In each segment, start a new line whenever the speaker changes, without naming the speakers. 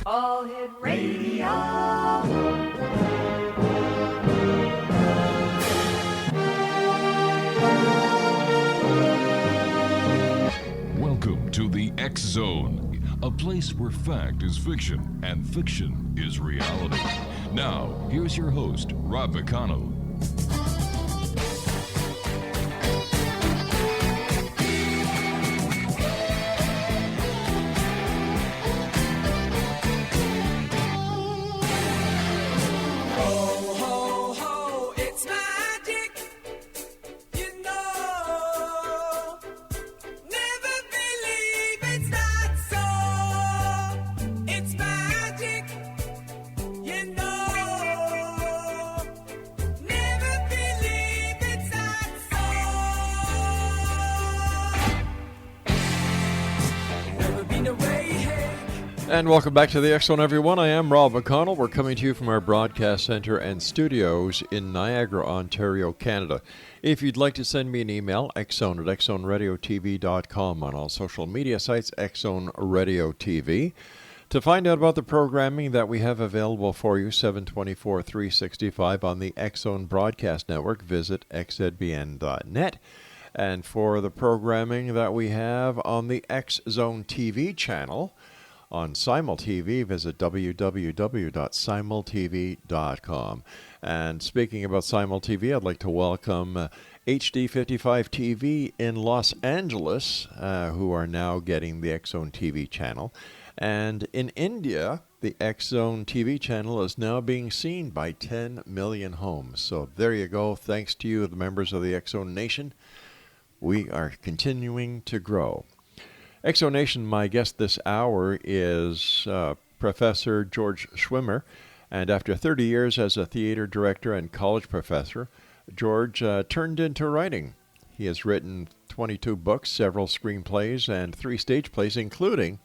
All Hit Radio.
Welcome to the X Zone, a place where fact is fiction and fiction is reality. Now, here's your host, Rob McConnell.
And welcome back to the X Zone, everyone. I am Rob McConnell. We're coming to you from our broadcast center and studios in Niagara, Ontario, Canada. If you'd like to send me an email, xzone at xzoneradiotv.com, on all social media sites, Xzone Radio TV. To find out about the programming that we have available for you 7/24/365 on the X Zone Broadcast Network, visit xzbn.net. And for the programming that we have on the X Zone TV channel, on Simul TV, visit www.simultv.com. And speaking about Simul TV, I'd like to welcome HD55 TV in Los Angeles, who are now getting the X Zone TV channel. And in India, the X Zone TV channel is now being seen by 10 million homes. So there you go. Thanks to you, the members of the X Zone Nation. We are continuing to grow. X Zone Nation, my guest this hour is Professor George SCHWIMMER, and after 30 years as a theater director and college professor, George turned into writing. He has written 22 books, several screenplays, and 3 stage plays, including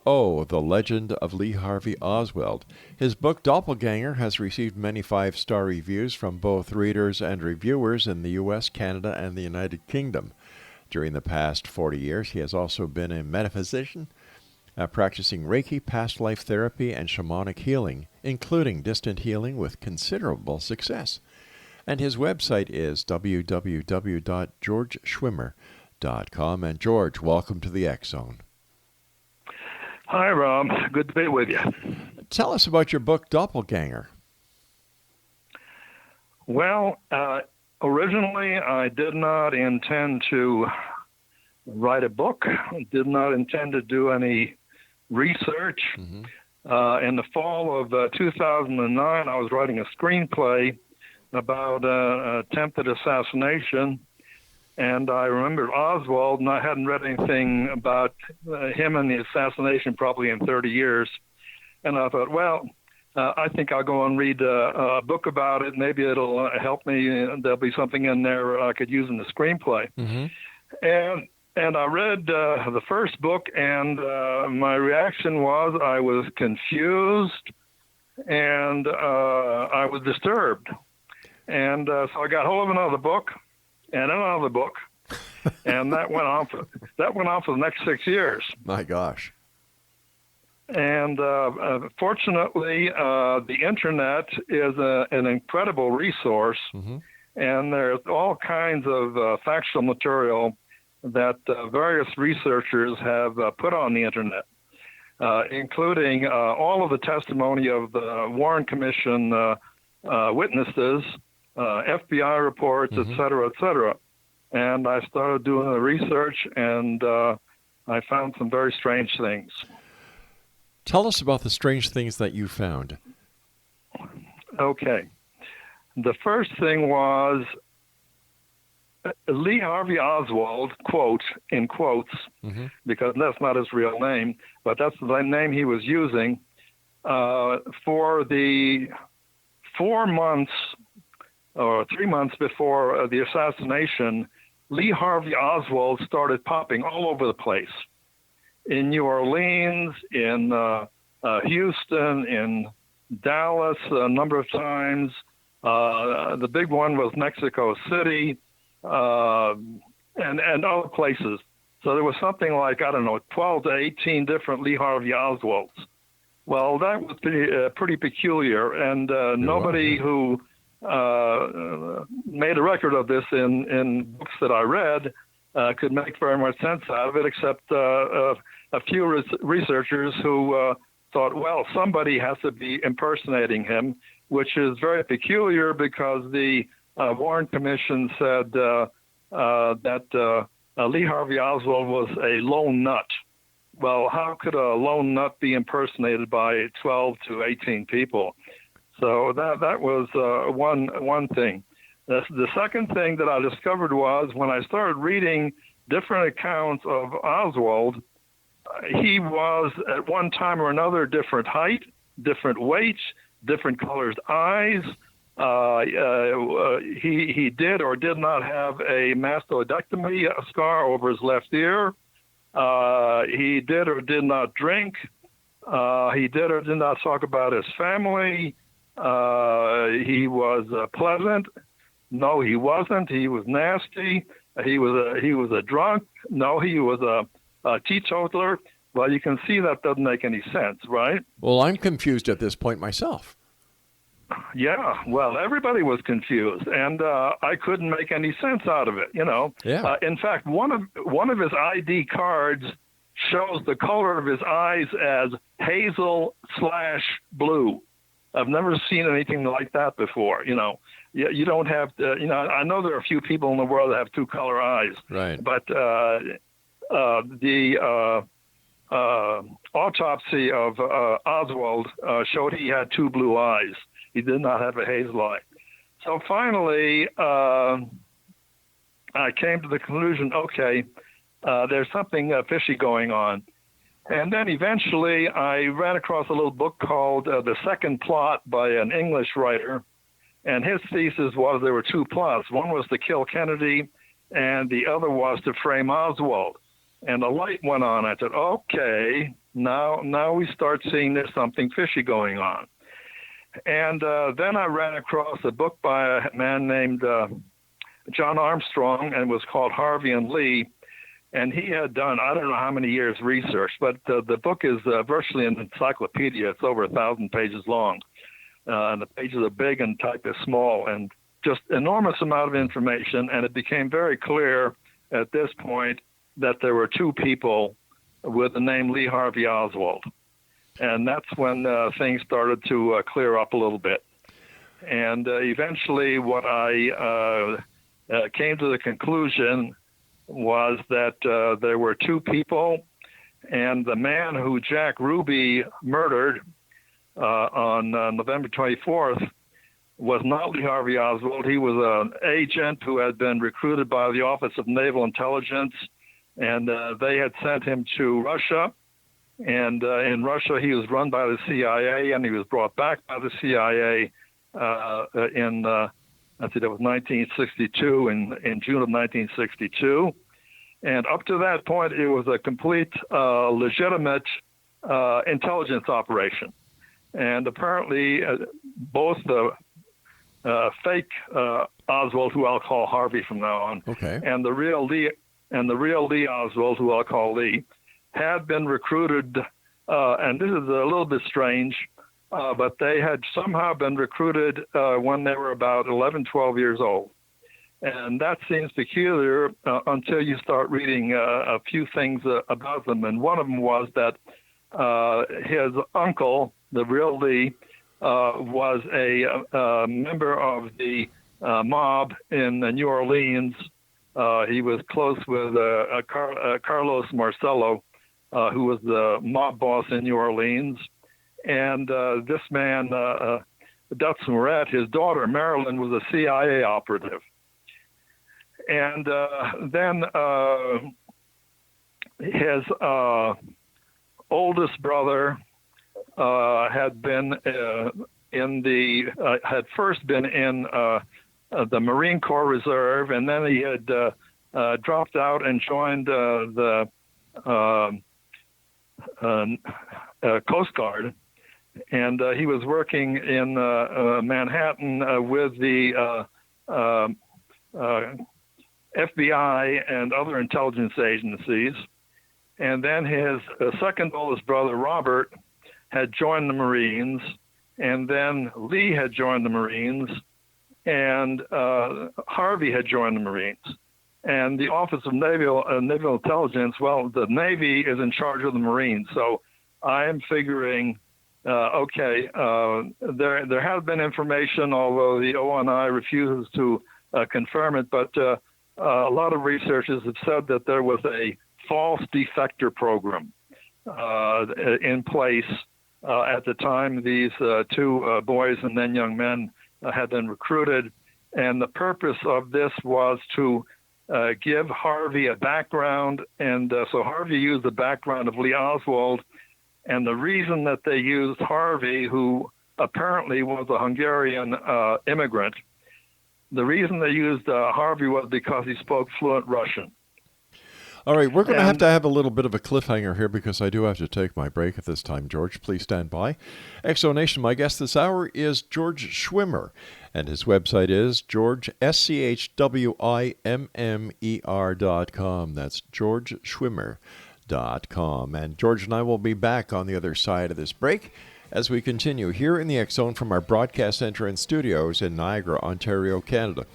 The Legend of Lee Harvey Oswald. His book, Doppelganger, has received many 5-star reviews from both readers and reviewers in the U.S., Canada, and the United Kingdom. During the past 40 years, he has also been a metaphysician, practicing Reiki, past life therapy, and shamanic healing, including distant healing with considerable success. And his website is www.georgeschwimmer.com. And George, welcome to the X Zone.
Hi, Rob. Good to be with you.
Tell us about your book, Doppelganger.
Well, originally, I did not intend to write a book. I did not intend to do any research.
Mm-hmm.
In the fall of 2009, I was writing a screenplay about attempted assassination, and I remembered Oswald, and I hadn't read anything about him and the assassination probably in 30 years. And I thought, well, I think I'll go and read a book about it. Maybe it'll help me. There'll be something in there I could use in the screenplay.
Mm-hmm.
And I read the first book, and my reaction was I was confused and I was disturbed. And so I got hold of another book and another book, and that went on for the next 6 years.
My gosh.
And fortunately, the Internet is an incredible resource,
Mm-hmm.
and there's all kinds of factual material that various researchers have put on the Internet, including all of the testimony of the Warren Commission witnesses, FBI reports,
Mm-hmm.
et cetera, And I started doing the research, and I found some very strange things.
Tell us about the strange things that you found.
Okay. The first thing was Lee Harvey Oswald, quote, in quotes,
Mm-hmm.
because that's not his real name, but that's the name he was using, for the 4 months or 3 months before the assassination, Lee Harvey Oswald started popping all over the place. In New Orleans, in Houston, in Dallas a number of times. The big one was Mexico City, and other places. So there was something like, 12 to 18 different Lee Harvey Oswalds. Well, that was pretty peculiar, and nobody who made a record of this in books that I read could make very much sense out of it, except a few researchers who thought, well, somebody has to be impersonating him, which is very peculiar because the Warren Commission said that Lee Harvey Oswald was a lone nut. Well, how could a lone nut be impersonated by 12 to 18 people? So that was one thing. The second thing that I discovered was when I started reading different accounts of Oswald, he was at one time or another different height, different weights, different colored eyes. He did or did not have a mastodectomy, a scar over his left ear. He did or did not drink. He did or did not talk about his family. He was pleasant. No, he wasn't. He was nasty. He was a drunk. No, he was a teetotaler. Well, you can see that doesn't make any sense, right?
Well, I'm confused at this point myself.
Yeah, well, everybody was confused, and I couldn't make any sense out of it.
Yeah.
In fact, one of his ID cards shows the color of his eyes as hazel/blue. I've never seen anything like that before. You don't have to, I know there are a few people in the world that have two color eyes,
right?
But the autopsy of Oswald showed he had two blue eyes. He did not have a hazel eye. So finally, I came to the conclusion, okay, there's something fishy going on. And then eventually I ran across a little book called The Second Plot by an English writer. And his thesis was there were two plots. One was to kill Kennedy, and the other was to frame Oswald. And the light went on. I said, okay, now we start seeing there's something fishy going on. And then I ran across a book by a man named John Armstrong, and it was called Harvey and Lee. And he had done, I don't know how many years research, but the book is virtually an encyclopedia. It's over 1,000 pages long. And the pages are big and type is small, and just enormous amount of information. And it became very clear at this point that there were two people with the name Lee Harvey Oswald. And that's when things started to clear up a little bit. And eventually what I came to the conclusion was that there were two people, and the man who Jack Ruby murdered on November 24th was not Lee Harvey Oswald. He was an agent who had been recruited by the Office of Naval Intelligence, and they had sent him to Russia. And in Russia, he was run by the CIA, and he was brought back by the CIA in I think it was 1962, in June of 1962. And up to that point, it was a complete legitimate intelligence operation. And apparently, both the fake Oswald, who I'll call Harvey from now on,
okay,
and the real Lee Oswald, who I'll call Lee, had been recruited, and this is a little bit strange, but they had somehow been recruited when they were about 11, 12 years old. And that seems peculiar until you start reading a few things about them. And one of them was that his uncle, the real Lee, was a member of the mob in New Orleans. He was close with Carlos Marcello, who was the mob boss in New Orleans. And this man, Dutz Moret, his daughter, Marilyn, was a CIA operative. And then his oldest brother had been had first been in the Marine Corps Reserve, and then he had dropped out and joined the Coast Guard. And he was working in Manhattan with the FBI and other intelligence agencies. And then his second oldest brother, Robert, had joined the Marines. And then Lee had joined the Marines. And Harvey had joined the Marines. And the Office of Naval Intelligence, well, the Navy is in charge of the Marines. So I am figuring, there has been information, although the ONI refuses to confirm it, but a lot of researchers have said that there was a false defector program in place at the time these two boys and then young men had been recruited. And the purpose of this was to give Harvey a background. And so Harvey used the background of Lee Oswald. And the reason that they used Harvey, who apparently was a Hungarian immigrant, the reason they used Harvey was because he spoke fluent Russian.
All right, we're going to have a little bit of a cliffhanger here because I do have to take my break at this time, George. Please stand by. Exonation, my guest this hour is George Schwimmer, and his website is SCHWIMMER.com. That's GeorgeSchwimmer.com. And George and I will be back on the other side of this break as we continue here in the X Zone from our broadcast center and studios in Niagara, Ontario, Canada.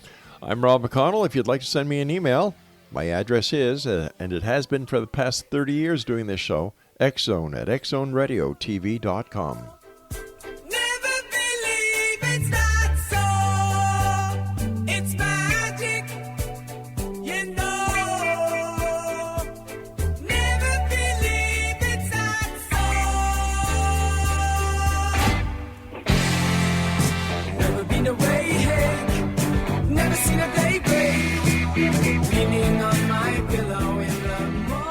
I'm Rob McConnell. If you'd like to send me an email, my address is, and it has been for the past 30 years doing this show, xzone at xzoneradiotv.com.
Never believe it's not so. It's magic, you know. Never believe it's not so. Never been away, hey. Never seen a day break. Leaning on my pillow in the morning.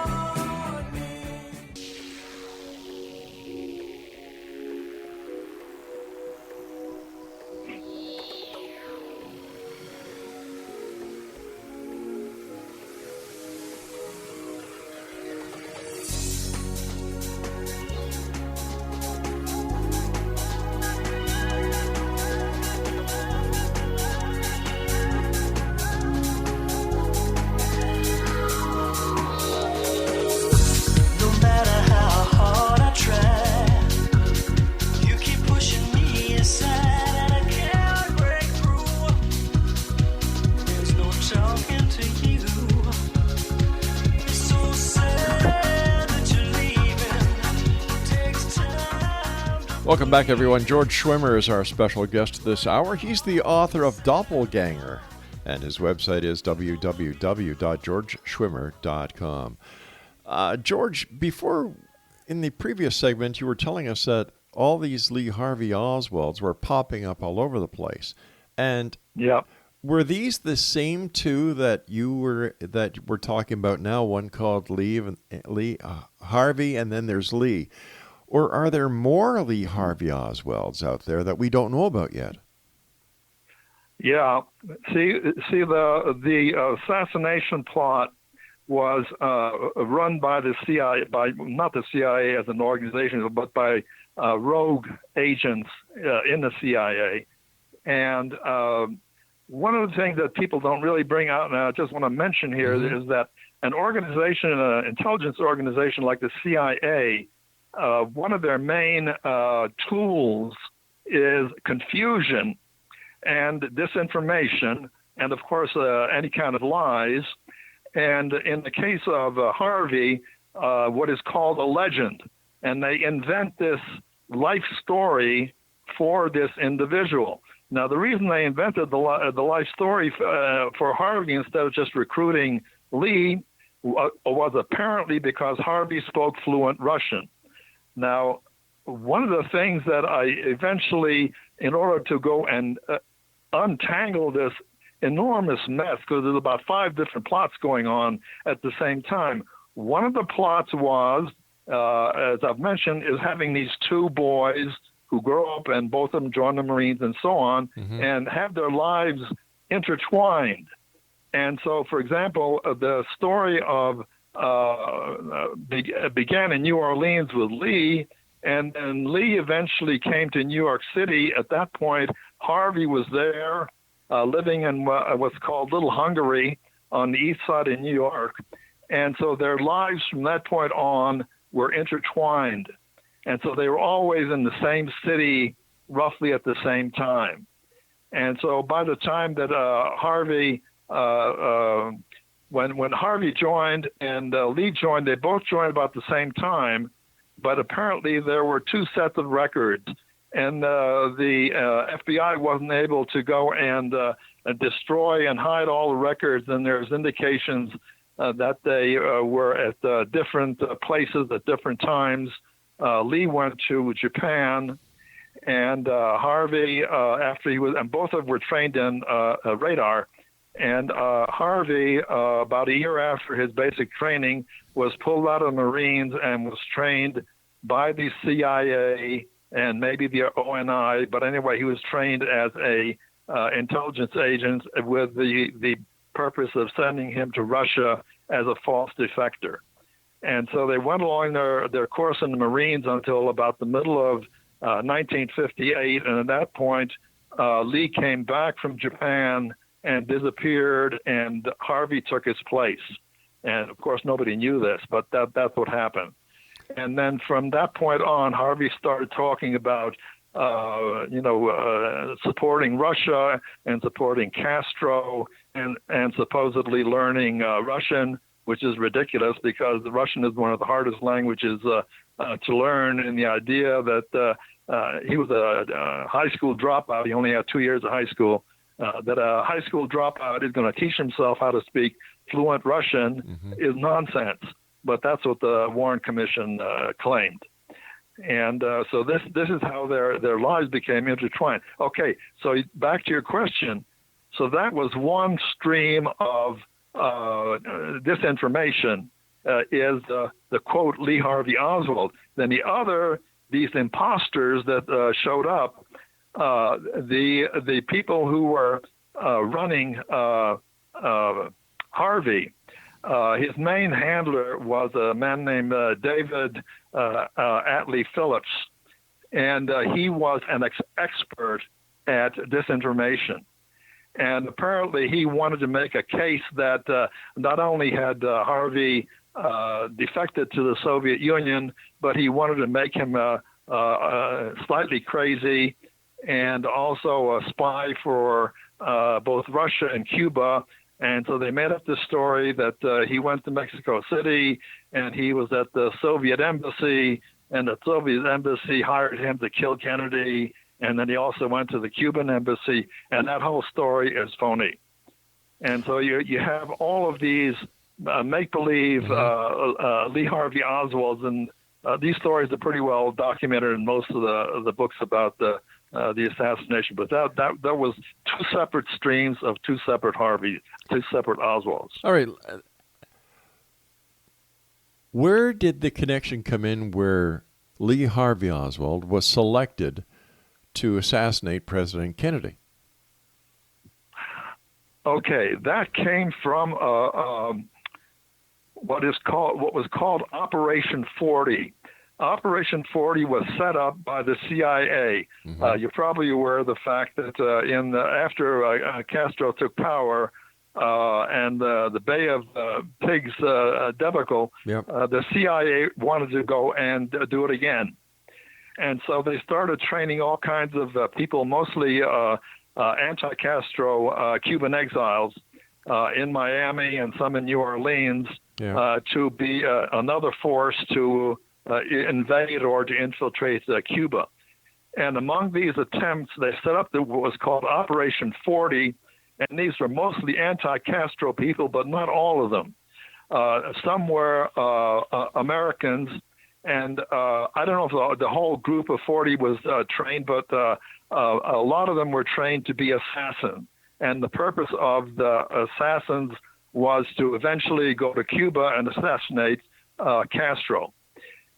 Welcome back, everyone. George Schwimmer is our special guest this hour. He's the author of Doppelganger, and his website is www.georgeschwimmer.com. George, before, in the previous segment, you were telling us that all these Lee Harvey Oswalds were popping up all over the place. And
Yeah.
were these the same two that we're talking about now? One called Harvey, and then there's Lee. Or are there more Lee Harvey Oswalds out there that we don't know about yet?
Yeah. See, the assassination plot was run by the CIA, by not the CIA as an organization, but by rogue agents in the CIA. And one of the things that people don't really bring out, and I just want to mention here, is that an organization, an intelligence organization like the CIA, one of their main tools is confusion and disinformation, and of course any kind of lies. And in the case of Harvey, what is called a legend, and they invent this life story for this individual. Now, the reason they invented the life story for Harvey instead of just recruiting Lee was apparently because Harvey spoke fluent Russian. Now, one of the things that I eventually, in order to go and untangle this enormous mess, because there's about 5 different plots going on at the same time, one of the plots was, as I've mentioned, is having these 2 boys who grow up and both of them join the Marines and so on, and have their lives intertwined. And so, for example, the story of began in New Orleans with Lee, and Lee eventually came to New York City. At that point, Harvey was there, living in what's called Little Hungary, on the east side of New York. And so their lives from that point on were intertwined. And so they were always in the same city roughly at the same time. And so by the time that Harvey, when Harvey joined and Lee joined, they both joined about the same time, but apparently there were two sets of records. And the FBI wasn't able to go and destroy and hide all the records, and there's indications that they were at different places at different times. Lee went to Japan, and Harvey, after he was, and both of them were trained in radar. And Harvey, about a year after his basic training, was pulled out of the Marines and was trained by the CIA and maybe the ONI. But anyway, he was trained as a intelligence agent with the purpose of sending him to Russia as a false defector. And so they went along their course in the Marines until about the middle of 1958. And at that point, Lee came back from Japan and disappeared, and Harvey took his place. And of course, nobody knew this, but that's what happened. And then from that point on, Harvey started talking about, supporting Russia and supporting Castro and supposedly learning Russian, which is ridiculous because the Russian is one of the hardest languages to learn. And the idea that he was a high school dropout, he only had 2 years of high school, that a high school dropout is going to teach himself how to speak fluent Russian is nonsense. But that's what the Warren Commission claimed. And so this is how their lives became intertwined. Okay, so back to your question. So that was one stream of disinformation, is the quote Lee Harvey Oswald. Then the other, these imposters that showed up, the people who were running Harvey, his main handler was a man named David Atlee Phillips, and he was an expert at disinformation. And apparently he wanted to make a case that not only had Harvey defected to the Soviet Union, but he wanted to make him slightly crazy and also a spy for both Russia and Cuba. And so they made up this story that he went to Mexico City and he was at the Soviet embassy, and the Soviet embassy hired him to kill Kennedy. And then he also went to the Cuban embassy, and that whole story is phony. And so you have all of these make-believe Lee Harvey Oswalds, and these stories are pretty well documented in most of the books about the assassination. But that was two separate streams of two separate Harveys, two separate Oswalds.
All right. Where did the connection come in where Lee Harvey Oswald was selected to assassinate President Kennedy?
Okay, that came from what was called Operation 40. Operation 40 was set up by the CIA. You're probably aware of the fact that after Castro took power and the Bay of Pigs debacle, the CIA wanted to go and do it again. And so they started training all kinds of people, mostly anti-Castro Cuban exiles in Miami and some in New Orleans to be another force to invade or to infiltrate Cuba. And among these attempts, they set up what was called Operation 40, and these were mostly anti-Castro people, but not all of them. Some were Americans, and I don't know if the whole group of 40 was trained, but a lot of them were trained to be assassins. And the purpose of the assassins was to eventually go to Cuba and assassinate Castro.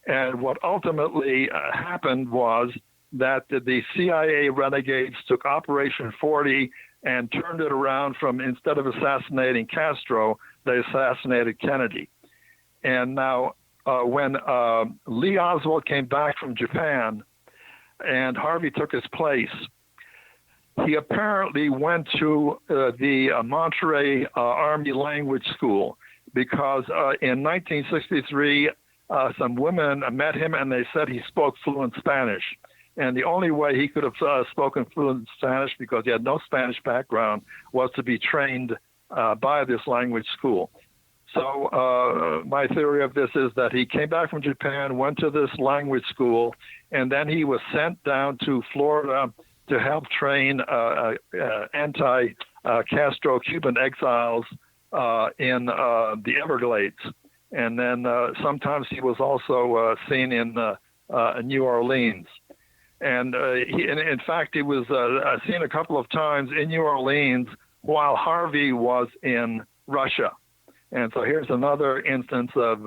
And what ultimately happened was that the CIA renegades took Operation 40 and turned it around from, instead of assassinating Castro, they assassinated Kennedy. And now when Lee Oswald came back from Japan and Harvey took his place, he apparently went to the Monterey Army Language School because in 1963, some women met him and they said he spoke fluent Spanish. And the only way he could have spoken fluent Spanish, because he had no Spanish background, was to be trained by this language school. So my theory of this is that he came back from Japan, went to this language school, and then he was sent down to Florida to help train anti-Castro Cuban exiles in the Everglades. And then sometimes he was also seen in New Orleans. And in fact, he was seen a couple of times in New Orleans while Harvey was in Russia. And so here's another instance of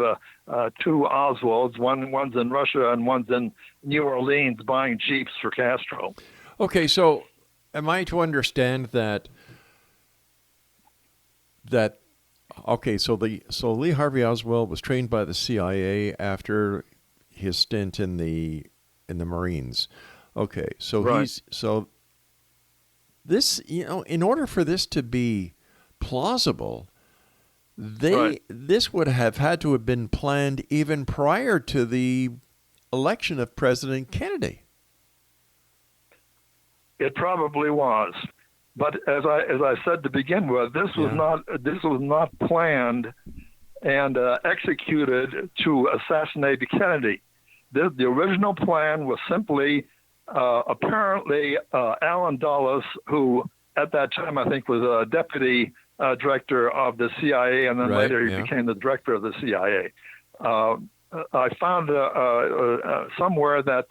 two Oswalds. One's in Russia and one's in New Orleans buying Jeeps for Castro.
Okay, so am I to understand that so Lee Harvey Oswald was trained by the CIA after his stint in the Marines. Okay, so
right.
This, in order for this to be plausible, this would have had to have been planned even prior to the election of President Kennedy.
It probably was, but as I said to begin with, this was not planned and executed to assassinate Kennedy. The original plan was simply apparently Allen Dulles, who at that time I think was a deputy director of the CIA, and then later he became the director of the CIA. I found somewhere that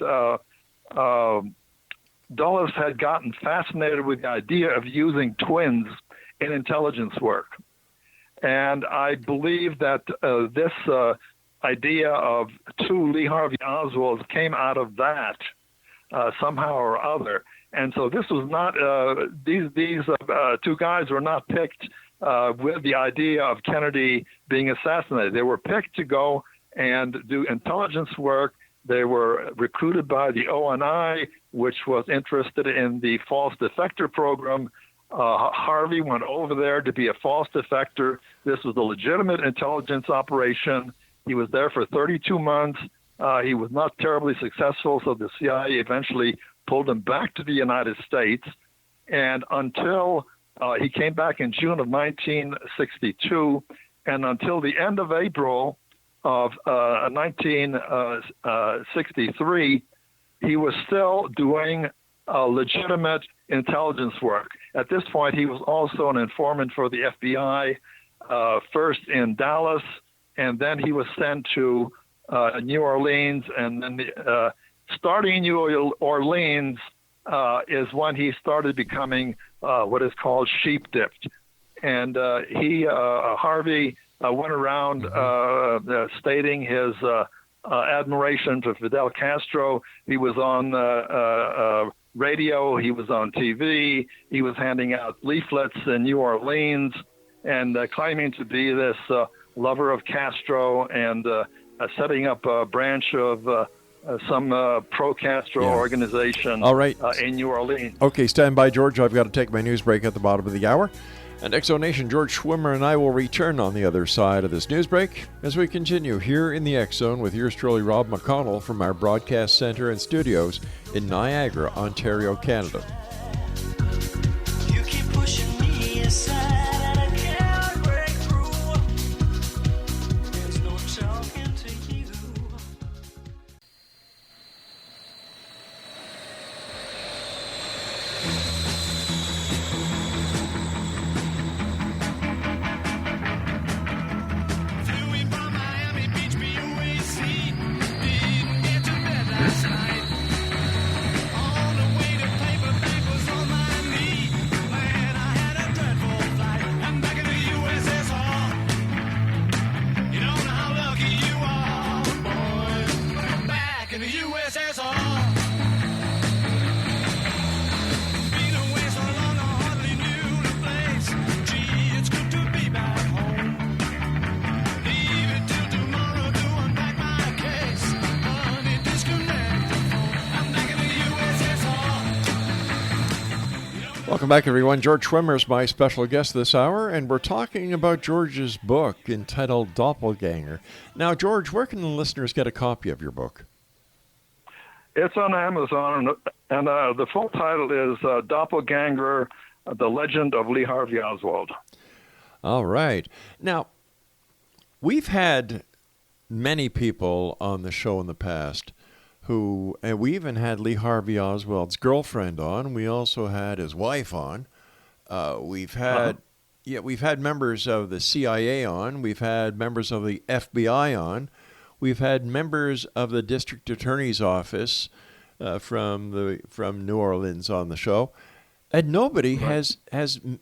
Dulles had gotten fascinated with the idea of using twins in intelligence work. And I believe that this idea of two Lee Harvey Oswalds came out of that somehow or other. And so this was not, these two guys were not picked with the idea of Kennedy being assassinated. They were picked to go and do intelligence work. They were recruited by the ONI, which was interested in the false defector program. Harvey went over there to be a false defector. This was a legitimate intelligence operation. He was there for 32 months. He was not terribly successful, so the CIA eventually pulled him back to the United States. And until he came back in June of 1962, and until the end of April of 1963, he was still doing legitimate intelligence work. At this point, he was also an informant for the FBI, first in Dallas, and then he was sent to New Orleans, and then starting in New Orleans is when he started becoming what is called sheep-dipped. And Harvey went around stating his admiration for Fidel Castro. He was on radio, he was on TV, he was handing out leaflets in New Orleans and claiming to be this lover of Castro and setting up a branch of some pro-Castro organization in New Orleans.
Okay, stand by, George. I've got to take my news break at the bottom of the hour. And Exonation, George Schwimmer and I will return on the other side of this news break as we continue here in the X Zone with yours truly, Rob McConnell, from our broadcast center and studios in Niagara, Ontario, Canada.
You keep pushing me aside. On the way to paper bag was on my knee. And I had a dreadful flight.
Welcome back, everyone. George Schwimmer is my special guest this hour, and we're talking about George's book entitled Doppelganger. Now, George, where can the listeners get a copy of your book?
It's on Amazon, and the full title is Doppelganger, The Legend of Lee Harvey Oswald.
All right. Now, we've had many people on the show in the past and we even had Lee Harvey Oswald's girlfriend on. We also had his wife on. We've had members of the CIA on. We've had members of the FBI on. We've had members of the district attorney's office from New Orleans on the show, and nobody has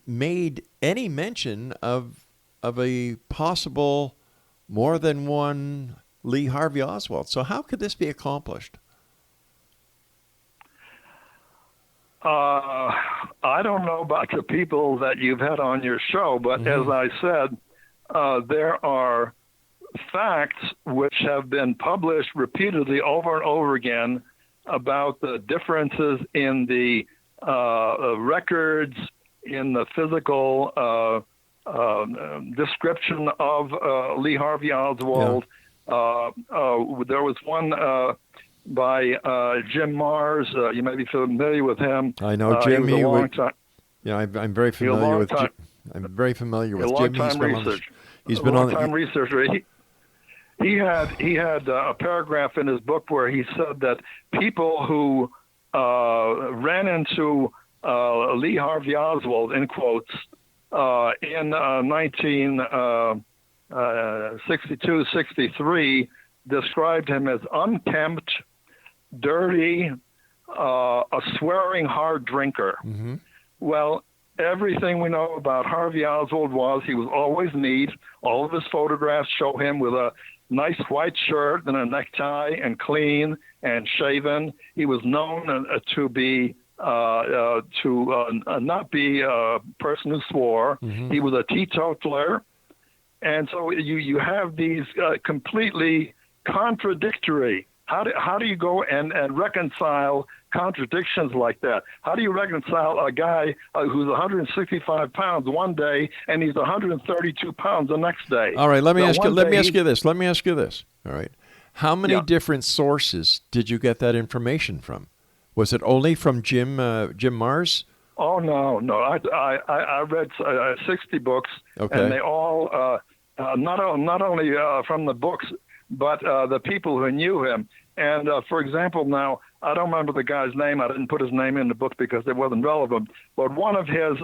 made any mention of a possible more than one Lee Harvey Oswald. So how could this be accomplished?
I don't know about the people that you've had on your show, but as I said, there are facts which have been published repeatedly over and over again about the differences in the records, in the physical description of Lee Harvey Oswald. Yeah. There was one by Jim Mars. You may be familiar with him.
I know Jim.
He was a long time.
Yeah, I'm very familiar with Jim. I'm very familiar with Jim. He's been on
long-time researcher. He had a paragraph in his book where he said that people who ran into Lee Harvey Oswald, in quotes, in 1962, 63, described him as unkempt, dirty, a swearing hard drinker. Mm-hmm. Well, everything we know about Harvey Oswald he was always neat. All of his photographs show him with a nice white shirt and a necktie and clean and shaven. He was known to be not be a person who swore. Mm-hmm. He was a teetotaler. And so you have these completely contradictory. How do you go and reconcile contradictions like that? How do you reconcile a guy who's 165 pounds one day and he's 132 pounds the next day?
All right, let me ask you this. All right. How many different sources did you get that information from? Was it only from Jim Mars?
Oh, no. I read 60 books, and they all, not only from the books, but the people who knew him. And, for example, now, I don't remember the guy's name. I didn't put his name in the book because it wasn't relevant. But one of his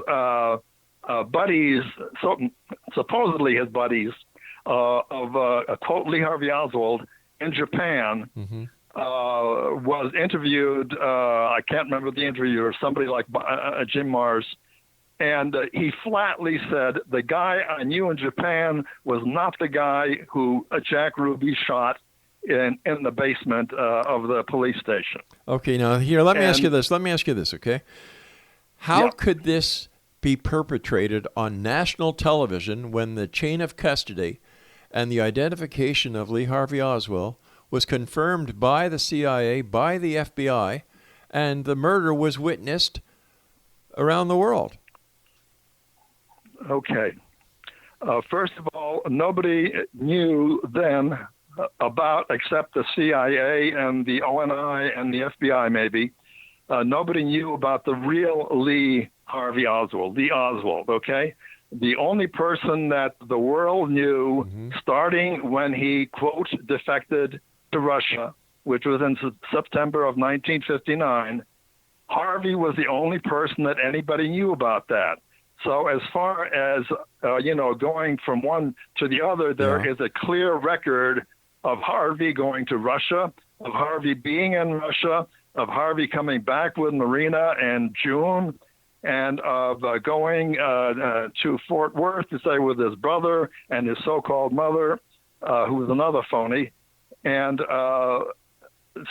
buddies, supposedly his buddies, quote, Lee Harvey Oswald in Japan, mm-hmm. Was interviewed. I can't remember the interviewer, somebody like Jim Mars. And he flatly said, the guy I knew in Japan was not the guy who Jack Ruby shot in the basement of the police station.
Okay, now here, let me ask you this, okay? How could this be perpetrated on national television when the chain of custody and the identification of Lee Harvey Oswald was confirmed by the CIA, by the FBI, and the murder was witnessed around the world?
Okay. First of all, nobody knew then except the CIA and the ONI and the FBI maybe, nobody knew about the real Lee Harvey Oswald, the Oswald, okay? The only person that the world knew, mm-hmm. starting when he, quote, defected to Russia, which was in September of 1959, Harvey was the only person that anybody knew about that. So as far as, going from one to the other, there is a clear record of Harvey going to Russia, of Harvey being in Russia, of Harvey coming back with Marina in June, and of going to Fort Worth to stay with his brother and his so-called mother, who was another phony, and so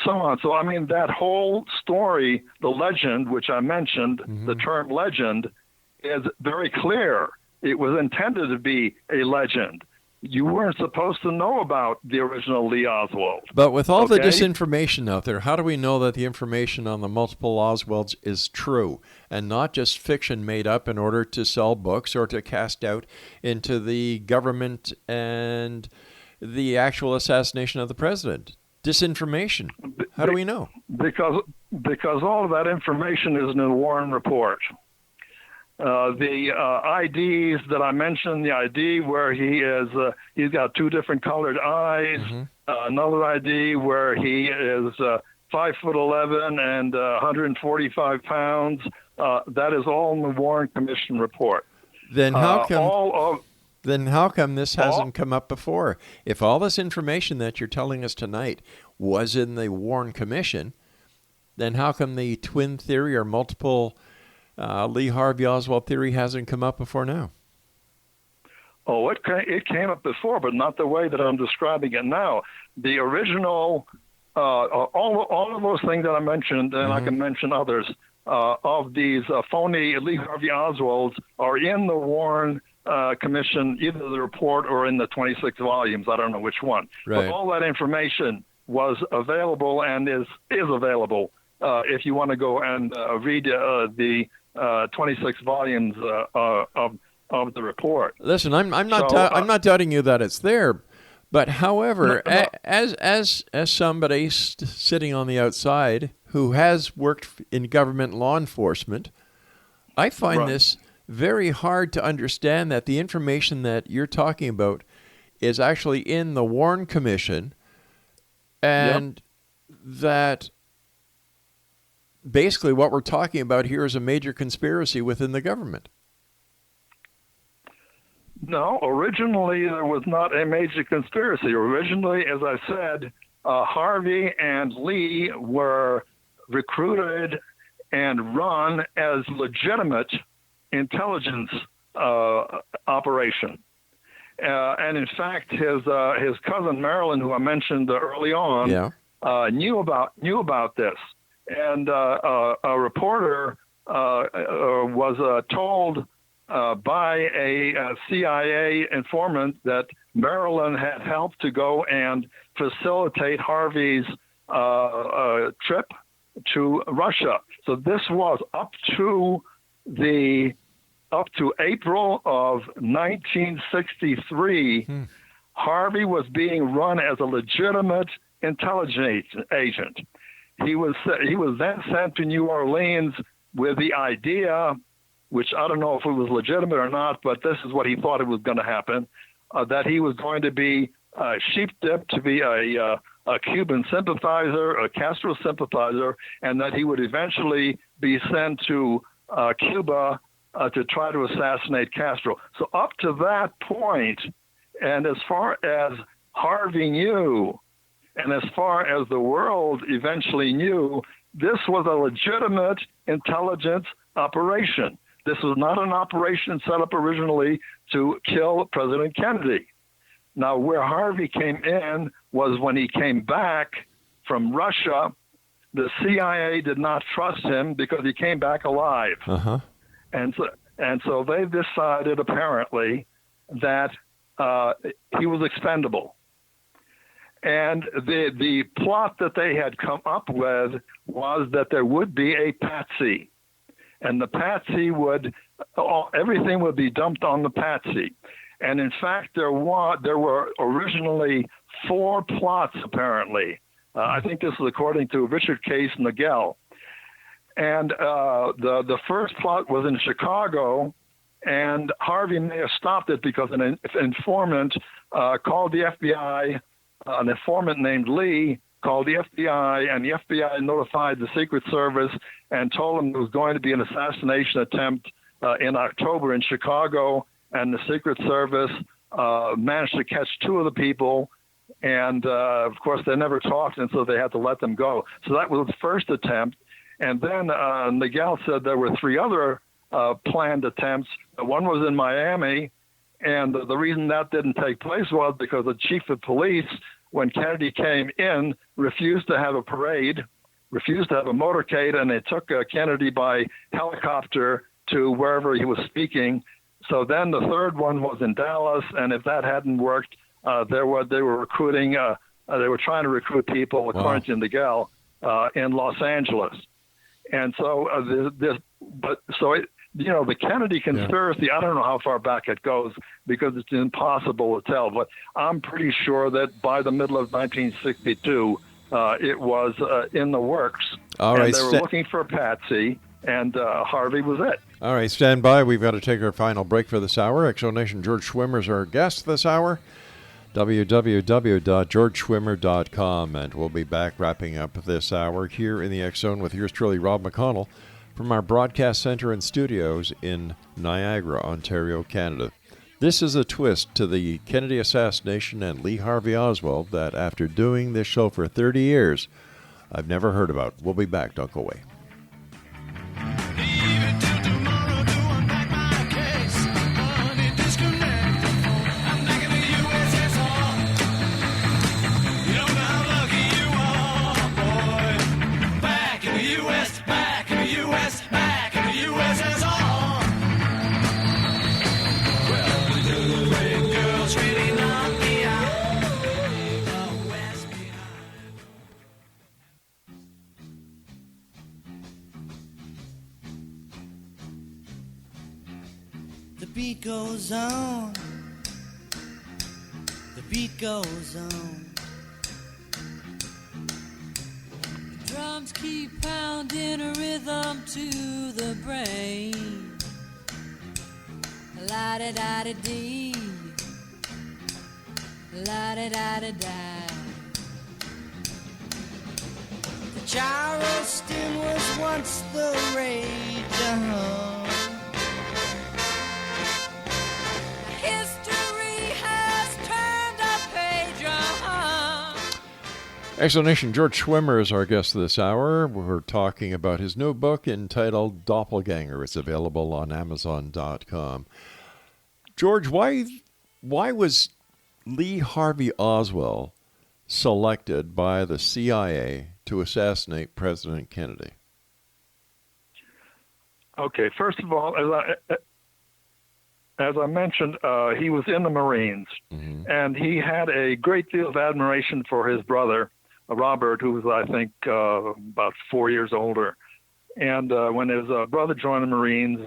on. So, I mean, that whole story, the legend, which I mentioned, mm-hmm. the term legend, is very clear. It was intended to be a legend. you weren't supposed to know about the original Lee Oswald.
But with all the
Okay?
disinformation out there, how do we know that the information on the multiple Oswalds is true and not just fiction made up in order to sell books or to cast doubt into the government and the actual assassination of the president? Disinformation. How do we know?
Because all of that information is in the Warren report. The IDs that I mentioned, the ID where he's got two different colored eyes, another ID where he is 5'11" and 145 pounds. That is all in the Warren Commission report.
Then how come this hasn't come up before? If all this information that you're telling us tonight was in the Warren Commission, then how come the twin theory or multiple Lee Harvey Oswald theory hasn't come up before now?
Oh, it came up before, but not the way that I'm describing it now. The original, all of those things that I mentioned, and I can mention others, of these phony Lee Harvey Oswalds are in the Warren Commission, either the report or in the 26 volumes. I don't know which one.
Right.
But all that information was available and is available if you want to go and read the 26 volumes of the report.
Listen, I'm not doubting you that it's there, but however, as somebody sitting on the outside who has worked in government law enforcement, I find this very hard to understand that the information that you're talking about is actually in the Warren Commission, and that basically what we're talking about here is a major conspiracy within the government.
No, originally there was not a major conspiracy. Originally, as I said, Harvey and Lee were recruited and run as legitimate intelligence operation. And in fact, his cousin Marilyn, who I mentioned early on, knew about this. And a reporter was told by a CIA informant that Marilyn had helped to go and facilitate Harvey's trip to Russia. So this was up to April of 1963. Harvey was being run as a legitimate intelligence agent. He was then sent to New Orleans with the idea, which I don't know if it was legitimate or not, but this is what he thought it was going to happen, that he was going to be sheep-dipped to be a Cuban sympathizer, a Castro sympathizer, and that he would eventually be sent to Cuba to try to assassinate Castro. So up to that point, and as far as Harvey knew, and as far as the world eventually knew, this was a legitimate intelligence operation. This was not an operation set up originally to kill President Kennedy. Now, where Harvey came in was when he came back from Russia, the CIA did not trust him because he came back alive. And so they decided, apparently, that he was expendable. And the plot that they had come up with was that there would be a patsy. And the patsy everything would be dumped on the patsy. And in fact, there were originally 4 plots, apparently. I think this is according to Richard Case Nagel. And the first plot was in Chicago, and Harvey may have stopped it because an informant called the FBI, an informant named Lee called the FBI, and the FBI notified the Secret Service and told them there was going to be an assassination attempt in October in Chicago, and the Secret Service managed to catch 2 of the people, and of course they never talked, and so they had to let them go. So that was the first attempt. And then Nagel said there were 3 other planned attempts. One was in Miami, and the reason that didn't take place was because the chief of police, when Kennedy came in, refused to have a parade, refused to have a motorcade, and they took Kennedy by helicopter to wherever he was speaking. So then the third one was in Dallas, and if that hadn't worked, they were recruiting. They were trying to recruit people, according to Miguel, in Los Angeles. And so the Kennedy conspiracy, I don't know how far back it goes because it's impossible to tell, but I'm pretty sure that by the middle of 1962, it was in the works.
All right,
and they were looking for Patsy, and Harvey was it.
All right, stand by. We've got to take our final break for this hour. Exonation George Schwimmer is our guest this hour. www.georgeschwimmer.com, and we'll be back wrapping up this hour here in the X Zone with yours truly, Rob McConnell, from our broadcast center and studios in Niagara, Ontario, Canada. This is a twist to the Kennedy assassination and Lee Harvey Oswald that, after doing this show for 30 years, I've never heard about. We'll be back. Don't go away.
The beat goes on. The beat goes on. The drums keep pounding a rhythm to the brain. La-da-da-da-dee. La-da-da-da-da. The Charleston was once the rage,
Exonation George Schwimmer is our guest this hour. We're talking about his new book entitled Doppelganger. It's available on Amazon.com. George, why was Lee Harvey Oswald selected by the CIA to assassinate President Kennedy?
Okay, first of all, as I mentioned, he was in the Marines, and he had a great deal of admiration for his brother, Robert, who was, I think, about 4 years older. And when his brother joined the Marines,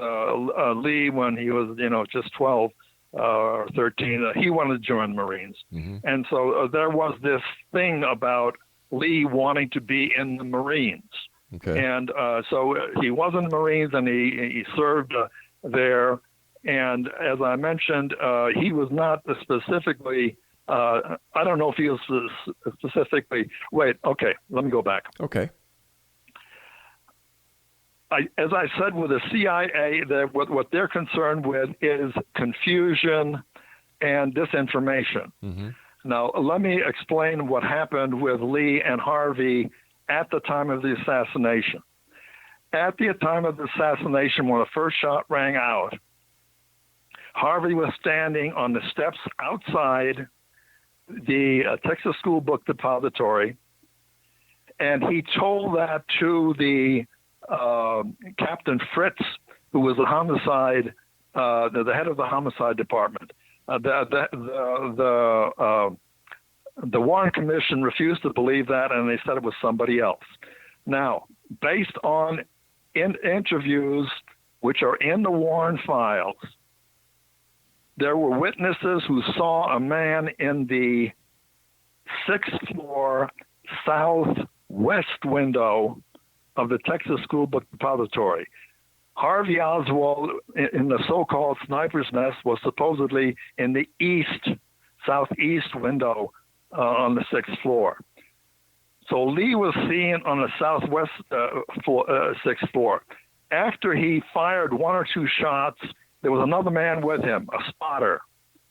Lee, when he was, just 12 or 13, he wanted to join the Marines. And so there was this thing about Lee wanting to be in the Marines.
Okay.
And so he was in the Marines, and he served there. And as I mentioned, he was not specifically... I don't know if he was specifically... Wait, okay, let me go back.
Okay.
As I said, with the CIA, what they're concerned with is confusion and disinformation. Now, let me explain what happened with Lee and Harvey at the time of the assassination. At the time of the assassination, when the first shot rang out, Harvey was standing on the steps outside the Texas School Book Depository, and he told that to the Captain Fritz, who was the homicide, the head of the homicide department. The Warren Commission refused to believe that, and they said it was somebody else. Now, based on interviews which are in the Warren files, there were witnesses who saw a man in the 6th floor southwest window of the Texas School Book Depository. Harvey Oswald, in the so-called sniper's nest, was supposedly in the southeast window on the 6th floor. So Lee was seen on the southwest 6th floor. After he fired one or two shots, there was another man with him, a spotter,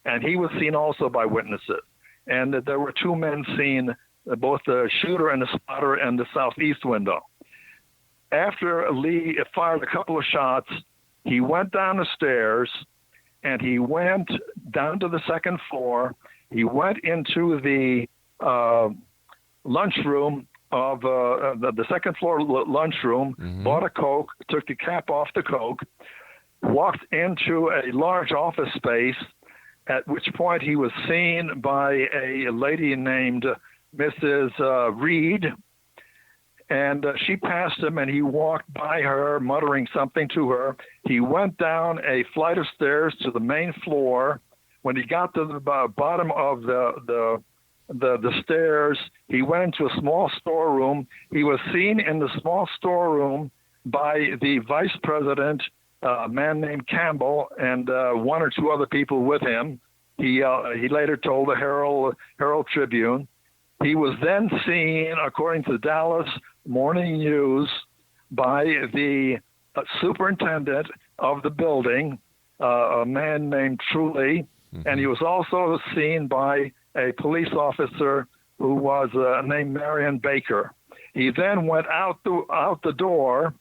and he was seen also by witnesses. And there were two men seen, both the shooter and the spotter, in the southeast window. After Lee fired a couple of shots, he went down the stairs, and he went down to the 2nd floor. He went into the lunchroom of the 2nd floor lunchroom, bought a Coke, took the cap off the Coke, walked into a large office space, at which point he was seen by a lady named Mrs. Reed, and she passed him, and he walked by her, muttering something to her. He went down a flight of stairs to the main floor. When he got to the bottom of the stairs, he went into a small storeroom. He was seen in the small storeroom by the vice president, a man named Campbell, and one or two other people with him. He later told the Herald Tribune. He was then seen, according to the Dallas Morning News, by the superintendent of the building, a man named Truly, and he was also seen by a police officer who was named Marion Baker. He then went out the door.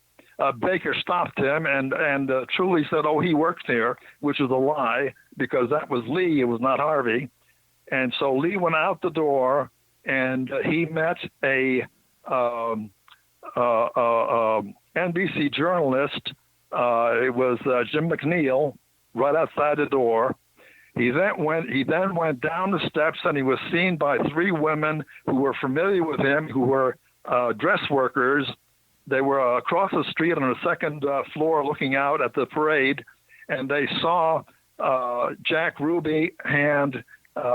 Baker stopped him, and Truly said, "Oh, he works here," which was a lie, because that was Lee. It was not Harvey. And so Lee went out the door, and he met a NBC journalist. It was Jim McConnell, right outside the door. He then went down the steps, and he was seen by three women who were familiar with him, who were dress workers. They were across the street on the second floor looking out at the parade, and they saw Jack Ruby hand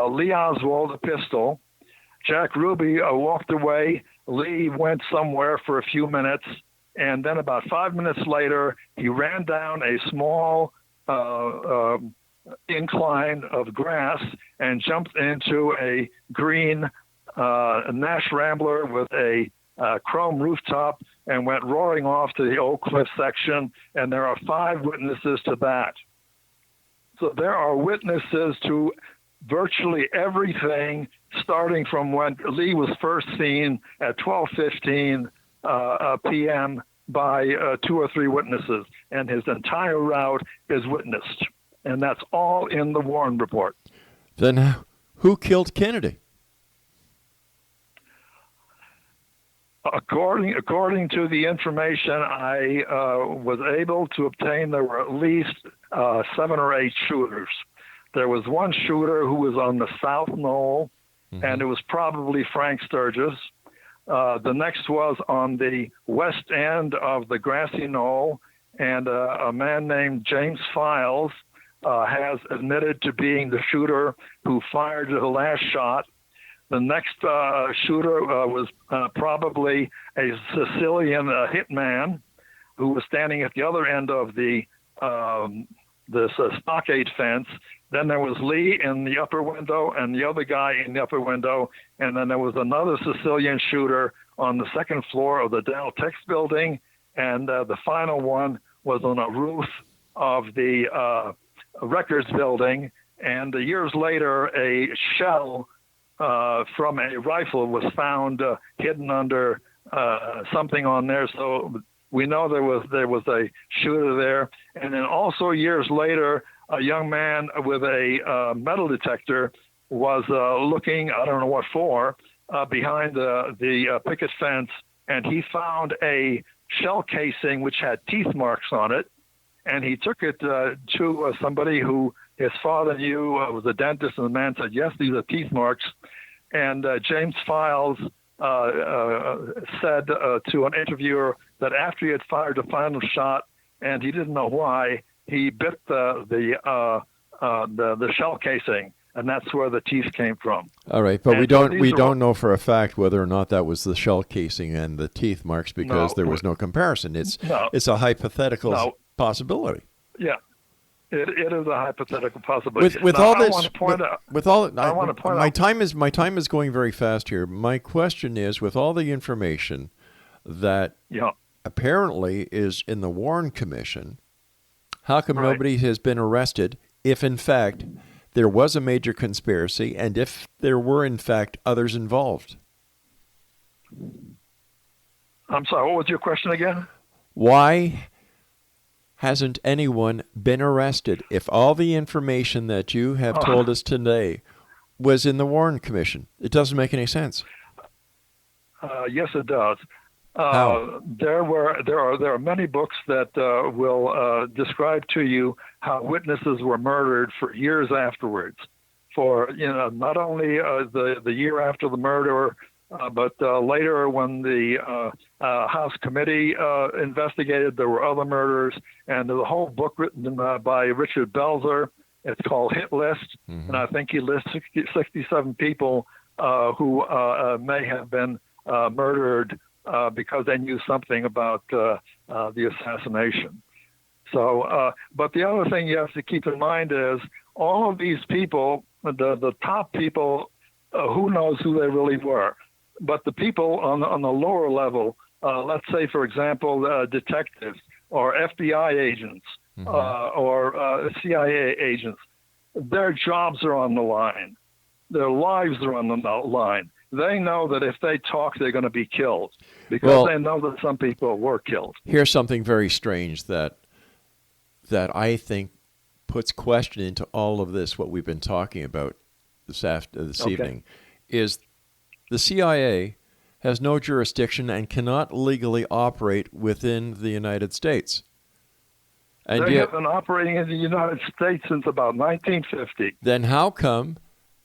Lee Oswald a pistol. Jack Ruby walked away. Lee went somewhere for a few minutes, and then about 5 minutes later, he ran down a small incline of grass and jumped into a green Nash Rambler with a chrome rooftop and went roaring off to the Oak Cliff section, and there are 5 witnesses to that. So there are witnesses to virtually everything, starting from when Lee was first seen at 12:15 p.m. by 2 or 3 witnesses, and his entire route is witnessed. And that's all in the Warren report.
Then who killed Kennedy?
According to the information I was able to obtain, there were at least 7 or 8 shooters. There was one shooter who was on the South Knoll, and it was probably Frank Sturgis. The next was on the west end of the Grassy Knoll, and a man named James Files has admitted to being the shooter who fired the last shot. The next shooter was probably a Sicilian hitman who was standing at the other end of this stockade fence. Then there was Lee in the upper window and the other guy in the upper window. And then there was another Sicilian shooter on the second floor of the Dow Tex building. And the final one was on a roof of the records building. And years later, a shell from a rifle was found hidden under something on there. So we know there was a shooter there. And then also years later, a young man with a metal detector was looking, I don't know what for, behind the picket fence, and he found a shell casing which had teeth marks on it, and he took it to somebody who his father knew was a dentist, and the man said, "Yes, these are teeth marks." And James Files said to an interviewer that after he had fired the final shot, and he didn't know why, he bit the shell casing, and that's where the teeth came from.
All right, but we don't know for a fact whether or not that was the shell casing and the teeth marks, because there was no comparison. It's a hypothetical possibility.
Yeah, it is a hypothetical possibility.
With
now,
all this,
I want to point out.
My time is going very fast here. My question is, with all the information that apparently is in the Warren Commission, how come nobody has been arrested if, in fact, there was a major conspiracy and if there were, in fact, others involved?
I'm sorry, what was your question again?
Why hasn't anyone been arrested if all the information that you have told us today was in the Warren Commission? It doesn't make any sense.
Yes, it does. There are many books that will describe to you how witnesses were murdered for years afterwards. For not only the year after the murder, but later when the House committee investigated, there were other murders, and there's a whole book written by Richard Belzer. It's called Hit List, and I think he lists 67 people who may have been murdered because they knew something about the assassination. So, but the other thing you have to keep in mind is all of these people, the top people, who knows who they really were. But the people on the lower level, let's say, for example, detectives or FBI agents or CIA agents, their jobs are on the line. Their lives are on the line. They know that if they talk, they're going to be killed because they know that some people were killed.
Here's something very strange that I think puts question into all of this, what we've been talking about this evening, is the CIA has no jurisdiction and cannot legally operate within the United States. And
they have been operating in the United States since about 1950.
Then how come,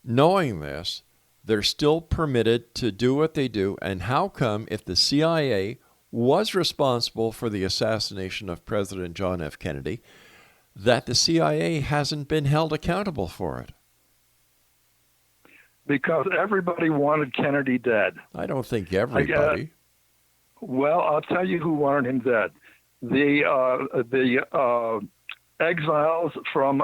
knowing this, they're still permitted to do what they do? And how come, if the CIA was responsible for the assassination of President John F. Kennedy, that the CIA hasn't been held accountable for it?
Because everybody wanted Kennedy dead.
I don't think everybody.
Well, I'll tell you who wanted him dead. The exiles from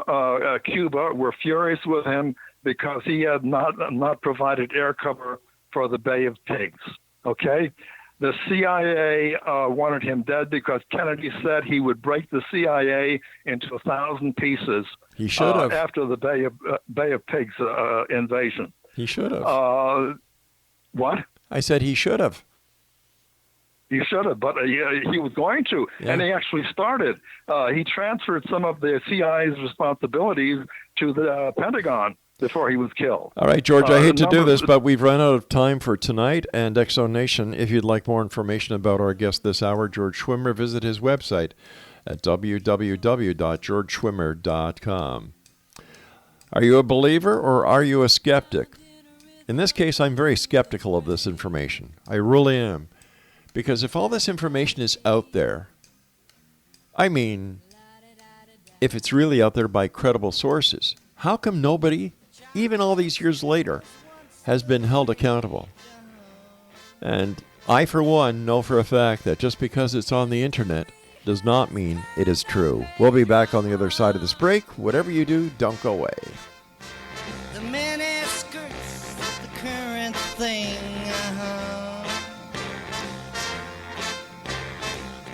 Cuba were furious with him because he had not provided air cover for the Bay of Pigs. Okay? The CIA wanted him dead because Kennedy said he would break the CIA into 1,000 pieces.
He should have.
After the Bay of Pigs invasion.
He should have.
What?
I said he should have.
He should have, but he was going to, and he actually started. He transferred some of the CIA's responsibilities to the Pentagon before he was killed.
All right, George, I hate to do this, but we've run out of time for tonight and Exo Nation. If you'd like more information about our guest this hour, George Schwimmer, visit his website at www.georgeschwimmer.com. Are you a believer or are you a skeptic? In this case, I'm very skeptical of this information. I really am. Because if all this information is out there, I mean, if it's really out there by credible sources, how come nobody, even all these years later, has been held accountable? And I, for one, know for a fact that just because it's on the internet does not mean it is true. We'll be back on the other side of this break. Whatever you do, don't go away.
The mini skirts, the current thing.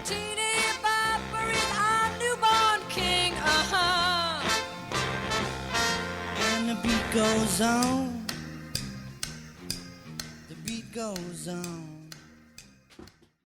Teeny bopper is our newborn king. And the beat goes on. The beat goes on.